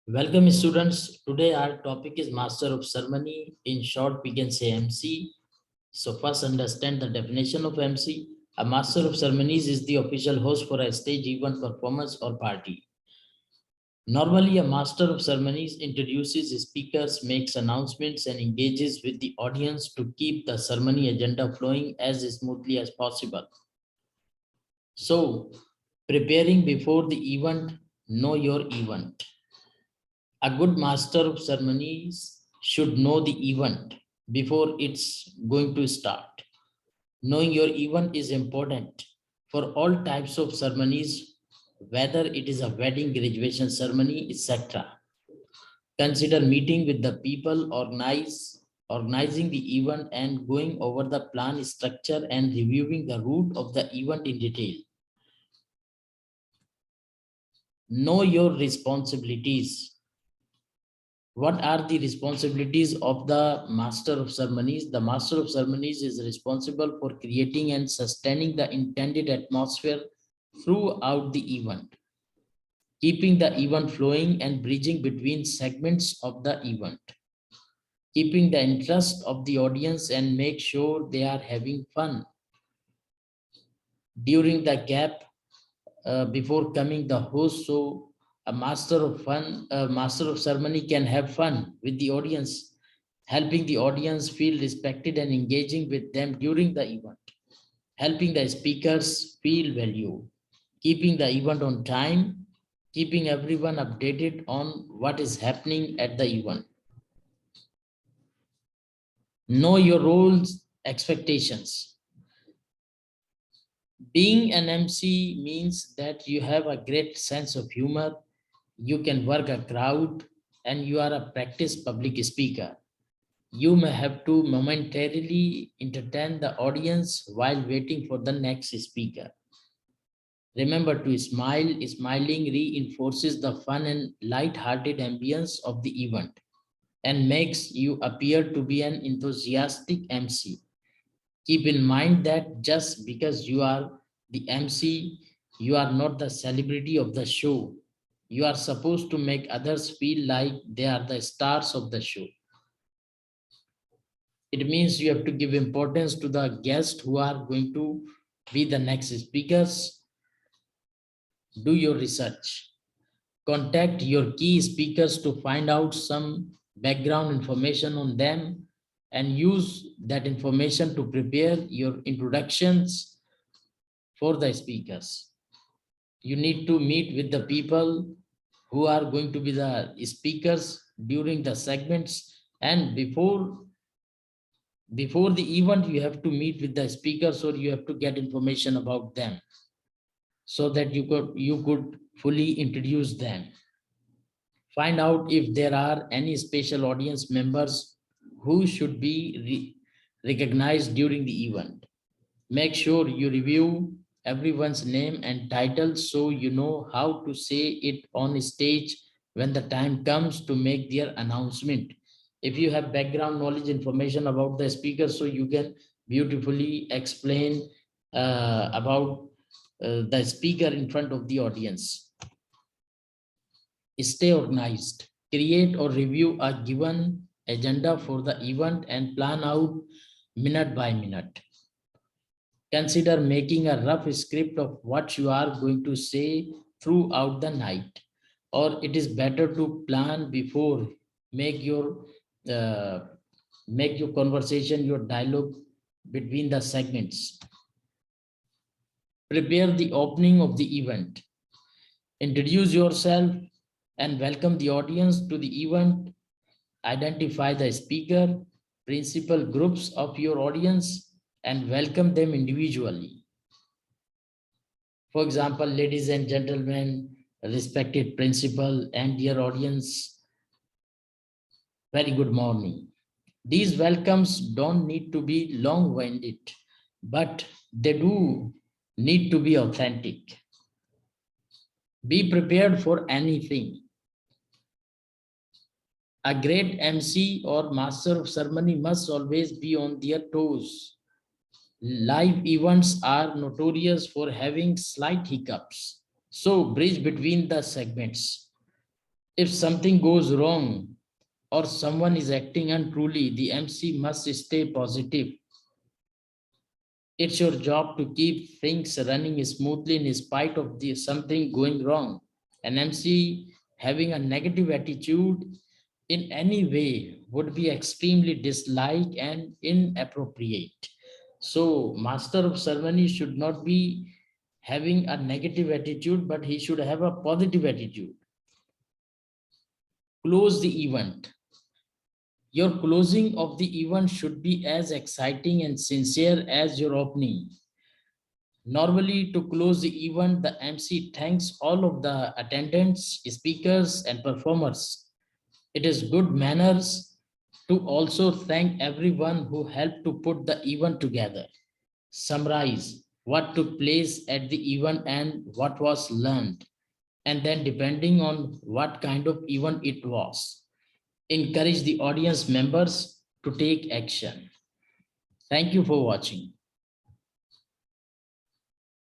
Welcome students. Today our topic is Master of Ceremony. In short, we can say MC. So first understand the definition of MC. A Master of Ceremonies is the official host for a stage event, performance or party. Normally, a Master of Ceremonies introduces speakers, makes announcements and engages with the audience to keep the ceremony agenda flowing as smoothly as possible. So, preparing before the event, know your event. A good master of ceremonies should know the event before it's going to start. Knowing your event is important for all types of ceremonies, whether it is a wedding, graduation ceremony, etc. Consider meeting with the people, organizing the event and going over the plan structure and reviewing the route of the event in detail. Know your responsibilities. What are the responsibilities of the master of ceremonies? The master of ceremonies is responsible for creating and sustaining the intended atmosphere throughout the event, keeping the event flowing and bridging between segments of the event, keeping the interest of the audience and make sure they are having fun. During the gap before coming the host, so a master of ceremony can have fun with the audience, helping the audience feel respected and engaging with them during the event, helping the speakers feel valued, keeping the event on time, keeping everyone updated on what is happening at the event. Know your roles, expectations. Being an MC means that you have a great sense of humor, you can work a crowd, and you are a practiced public speaker. You may have to momentarily entertain the audience while waiting for the next speaker. Remember to smile. Smiling reinforces the fun and light-hearted ambience of the event and makes you appear to be an enthusiastic MC. Keep in mind that just because you are the MC, you are not the celebrity of the show. You are supposed to make others feel like they are the stars of the show. It means you have to give importance to the guests who are going to be the next speakers. Do your research. Contact your key speakers to find out some background information on them and use that information to prepare your introductions for the speakers. You need to meet with the people who are going to be the speakers during the segments, and before the event you have to meet with the speakers, or you have to get information about them so that you could fully introduce them. Find out if there are any special audience members who should be recognized during the event. Make sure you review everyone's name and title so you know how to say it on stage when the time comes to make their announcement. If you have background knowledge information about the speaker, so you can beautifully explain about the speaker in front of the audience. Stay organized. Create or review a given agenda for the event and plan out minute by minute. Consider making a rough script of what you are going to say throughout the night. Or it is better to plan before. Make your uh, make your conversation, your dialogue between the segments. Prepare the opening of the event. Introduce yourself and welcome the audience to the event. Identify the speaker, principal groups of your audience, and welcome them individually. For example, ladies and gentlemen, respected principal and dear audience, very good morning. These welcomes don't need to be long-winded, but they do need to be authentic. Be prepared for anything. A great MC or master of ceremony must always be on their toes. Live events are notorious for having slight hiccups. So bridge between the segments. If something goes wrong or someone is acting untruly, the MC must stay positive. It's your job to keep things running smoothly in spite of something going wrong. An MC having a negative attitude in any way would be extremely disliked and inappropriate. So, master of ceremony should not be having a negative attitude, but he should have a positive attitude. Close the event. Your closing of the event should be as exciting and sincere as your opening. Normally, to close the event, the MC thanks all of the attendants, speakers, and performers. It is good manners to also thank everyone who helped to put the event together. Summarize what took place at the event and what was learned, and then, depending on what kind of event it was, encourage the audience members to take action. Thank you for watching.